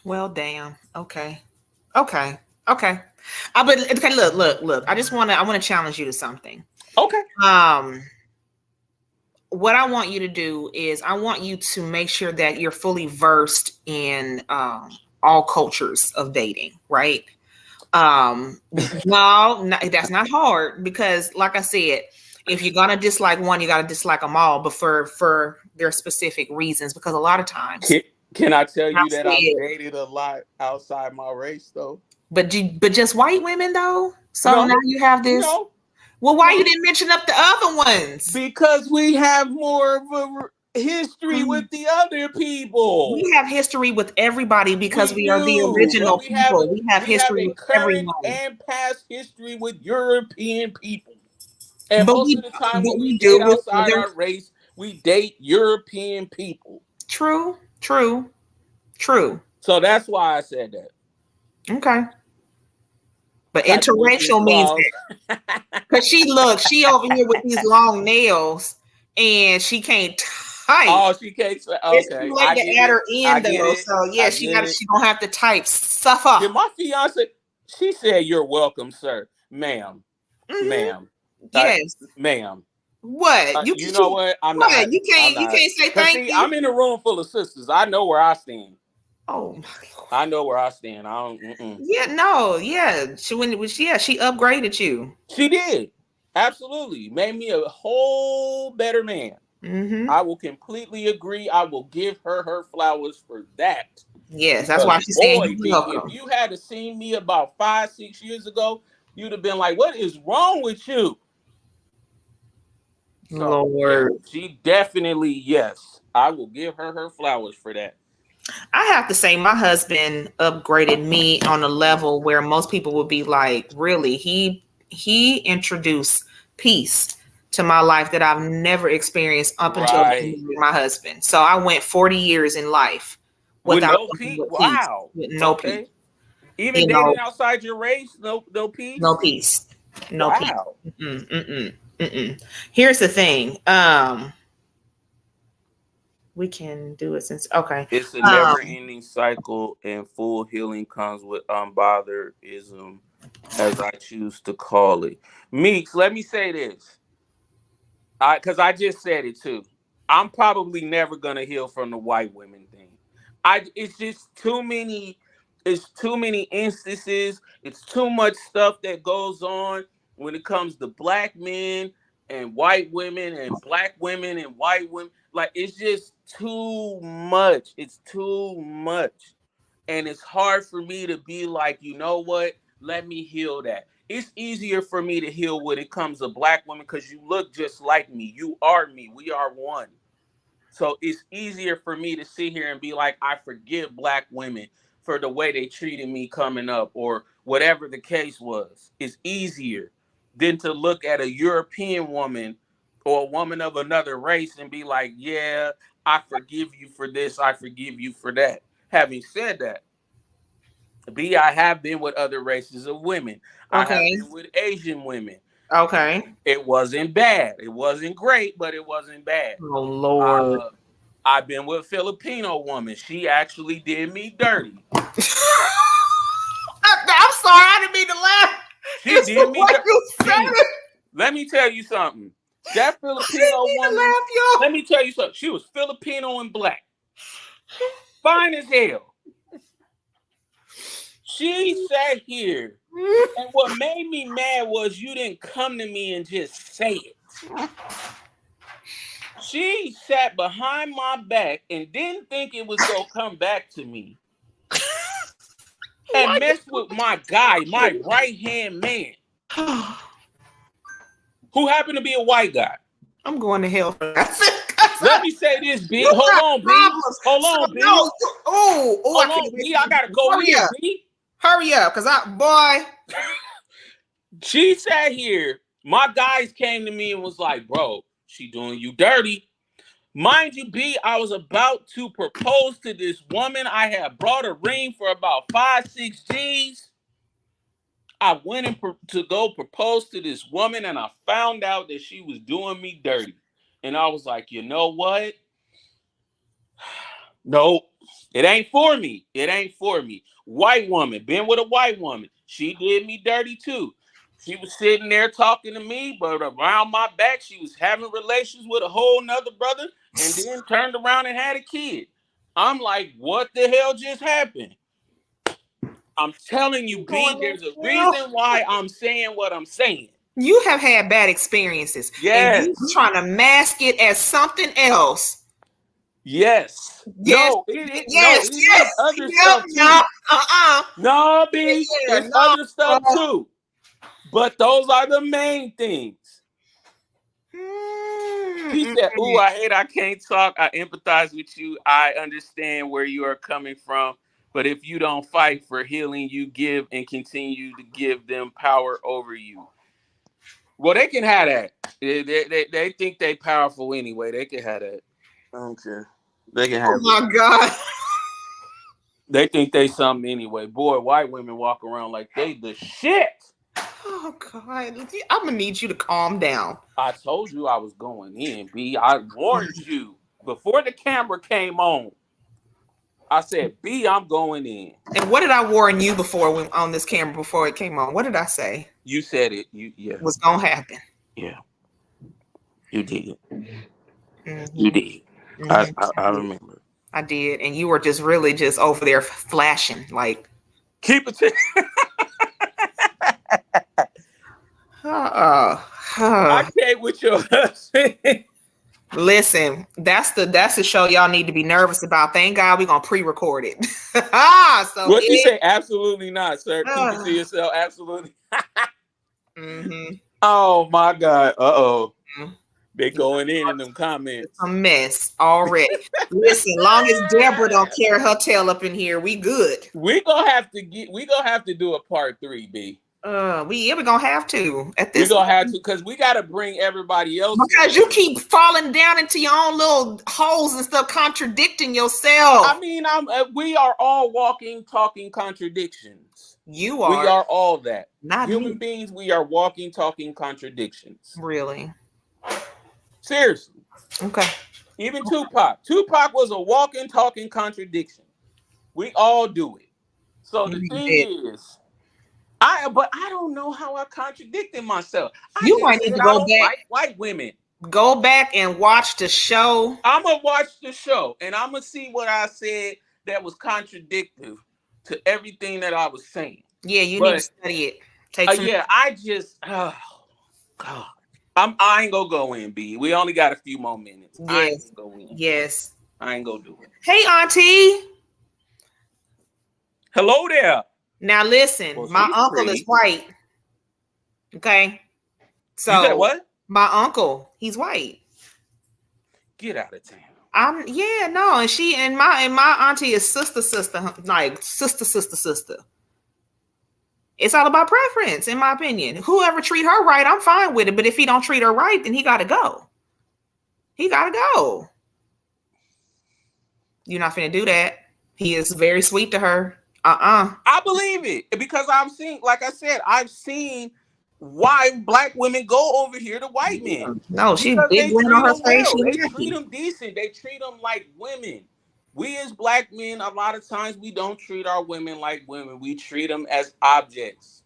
Well, damn. Okay. But okay, look. I want to challenge you to something. Okay. What I want you to do is I want you to make sure that you're fully versed in all cultures of dating, right? No, that's not hard, because like I said, if you're gonna dislike one, you gotta dislike them all, but for their specific reasons, because a lot of times. Can I tell you that I've dated a lot outside my race though? But just white women though? So now you have this. No. Well, why you didn't mention up the other ones? Because we have more of a history with the other people. We have history with everybody because we are the original people. We have history with everyone. And past history with European people. And most of the time when we date outside our race, we date European people. True. So that's why I said that. Okay. But interracial means that. Because she over here with these long nails and she can't type. Oh, she can't. Okay. It's too late to add her in though. So yeah, she gonna have to type stuff up. Did my fiance? She said, "You're welcome, sir, ma'am, ma'am." Yes, ma'am. What you know what? I'm not. You can't say thank you. I'm in a room full of sisters. I know where I stand. Oh my Lord. I know where I stand. I don't. Yeah, no, yeah. She upgraded you. She did. Absolutely. Made me a whole better man. Mm-hmm. I will completely agree. I will give her flowers for that. Yes, that's why she's saying if you had seen me about 5-6 years ago, you'd have been like, "What is wrong with you?" So, Lord. Yeah, she definitely, yes. I will give her flowers for that. I have to say, my husband upgraded me on a level where most people would be like, really? He introduced peace to my life that I've never experienced up until my husband. So I went 40 years in life without no peace. Wow. With no peace. Even dating outside your race, no peace? No peace. No peace. Here's the thing. We can do it since it's a never-ending cycle, and full healing comes with unbotheredism, as I choose to call it. Meeks, let me say this, because I just said it too. I'm probably never gonna heal from the white women thing. It's just too many. It's too many instances. It's too much stuff that goes on when it comes to black men and white women and black women and white women. Like, it's just too much. It's too much. And it's hard for me to be like, you know what? Let me heal that. It's easier for me to heal when it comes to black women because you look just like me. You are me. We are one. So it's easier for me to sit here and be like, I forgive black women for the way they treated me coming up or whatever the case was. It's easier than to look at a European woman or a woman of another race and be like, yeah, I forgive you for this. I forgive you for that. Having said that, I have been with other races of women. I have been with Asian women. Okay. It wasn't bad. It wasn't great, but it wasn't bad. Oh, Lord. I've been with a Filipino woman. She actually did me dirty. I'm sorry, I didn't mean to laugh. She It's did me. Let me tell you something. That Filipino woman. Laugh, let me tell you something. She was Filipino and black, fine as hell. She sat here, and what made me mad was you didn't come to me and just say it. She sat behind my back and didn't think it was gonna come back to me. And mess with my guy, my right-hand man, who happened to be a white guy. I'm going to hell for that. Let me say this, B. Hold on, B. Hold on, B. I gotta go in, B. Hurry up, because boy. She sat here. My guys came to me and was like, bro, she doing you dirty. Mind you, B, I was about to propose to this woman. I had brought a ring for about 5-6 G's. I went in to go propose to this woman, and I found out that she was doing me dirty. And I was like, you know what? No, it ain't for me. It ain't for me. White woman, been with a white woman. She did me dirty too. She was sitting there talking to me, but around my back, she was having relations with a whole nother brother, and then turned around and had a kid. I'm like, what the hell just happened? I'm telling you, B, there's a reason why I'm saying what I'm saying. You have had bad experiences. Yes. And you're trying to mask it as something else. Yes. No, it is other stuff too. No, B, there's other stuff too. But those are the main things. He said, ooh, I can't talk. I empathize with you. I understand where you are coming from. But if you don't fight for healing, you give and continue to give them power over you. Well, they can have that. They think they powerful anyway. They can have that. I don't care. They can have it. Oh, my God. They think they something anyway. Boy, white women walk around like they the shit. Oh, God. I'm going to need you to calm down. I told you I was going in, B. I warned you before the camera came on. I said, B, I'm going in. And what did I warn you before on this camera before it came on? What did I say? You said it. It was going to happen. Yeah. You did. Mm-hmm. You did. Mm-hmm. I remember. I did. And you were just really just over there flashing. Like, keep it. I can't with your husband. Listen, that's the show y'all need to be nervous about. Thank God we're gonna pre-record it. So what you say? Absolutely not, sir. Keep it to yourself. Absolutely. Mm-hmm. Oh my God. Mm-hmm. They going in them comments. It's a mess already. Listen, long as Deborah don't carry her tail up in here, we good. We gonna have to do a part 3, B. We're gonna have to at this. We're gonna have to because we gotta bring everybody else. Because you keep falling down into your own little holes and stuff, contradicting yourself. I mean, we are all walking, talking contradictions. You are. We are all that. Not human me. beings. We are walking, talking contradictions. Really? Seriously. Okay. Even Tupac. Tupac was a walking, talking contradiction. We all do it. So the thing is. But I don't know how I contradicted myself. You might need to go back. Like white women. Go back and watch the show. I'm gonna watch the show and I'm gonna see what I said that was contradictory to everything that I was saying. Yeah, you need to study it. Oh God. I ain't gonna go in, B. We only got a few more minutes. Yes. I ain't gonna go in. Yes. I ain't gonna do it. Hey, Auntie. Hello there. Now listen, my uncle is white. Okay. So you said what? My uncle, he's white. Get out of town. And my auntie is sister, like sister. It's all about preference, in my opinion. Whoever treat her right, I'm fine with it. But if he don't treat her right, then he gotta go. He gotta go. You're not finna do that. He is very sweet to her. I believe it because I've seen why black women go over here to white men. No, she's big women on her face. They treat them decent. They treat them like women. We as black men, a lot of times we don't treat our women like women. We treat them as objects.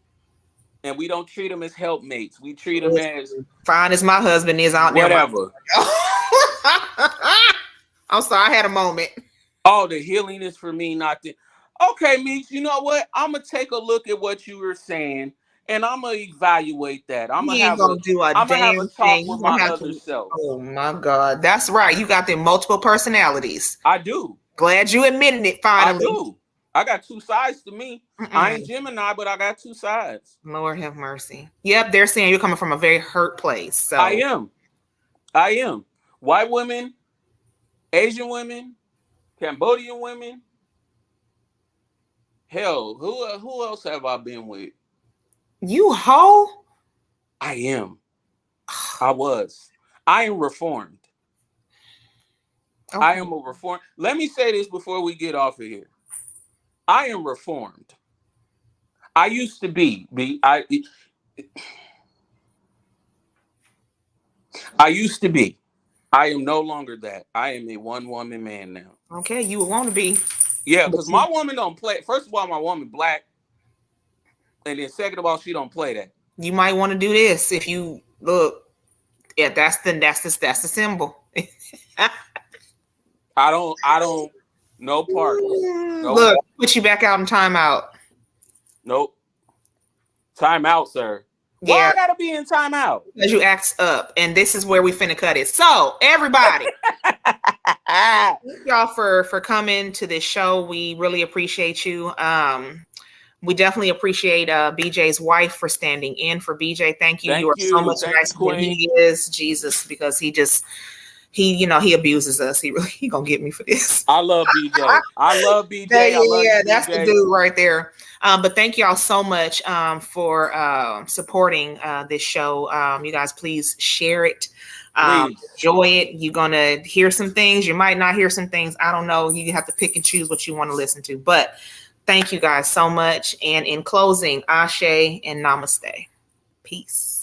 And we don't treat them as helpmates. We treat them as fine as my husband is out there. Whatever. I'm sorry, I had a moment. Oh, the healing is for me, not the. Okay, Meeks, you know what? I'm going to take a look at what you were saying, and I'm going to evaluate that. I'm going to have a talk with my other self. Oh, my God. That's right. You got them multiple personalities. I do. Glad you admitted it finally. I do. I got two sides to me. I ain't Gemini, but I got two sides. Lord have mercy. Yep, they're saying you're coming from a very hurt place. So I am. White women, Asian women, Cambodian women. Hell, who else have I been with? You hoe? I am. I was. I am reformed. Okay. I am a reformed. Let me say this before we get off of here. I am reformed. I used to be. I used to be. I am no longer that. I am a one-woman man now. Okay, you would want to be. Yeah, because my woman don't play. First of all, my woman black. And then second of all, she don't play that. You might want to do this if you look. Yeah, that's the symbol. I don't. No part. Nope. Look, put you back out in timeout. Nope. Timeout, sir. Yeah. Why I gotta be in timeout? Because you act up, and this is where we finna cut it. So, everybody, thank y'all for coming to this show. We really appreciate you. We definitely appreciate BJ's wife for standing in for BJ. Thank you. You are so much nicer than he is, Jesus, because he abuses us. He gonna get me for this. I love BJ. I love BJ. Yeah, that's the dude right there. But thank y'all so much for supporting this show. You guys, please share it. Enjoy it. You're gonna hear some things. You might not hear some things. I don't know. You have to pick and choose what you want to listen to. But thank you guys so much. And in closing, Ashe and Namaste. Peace.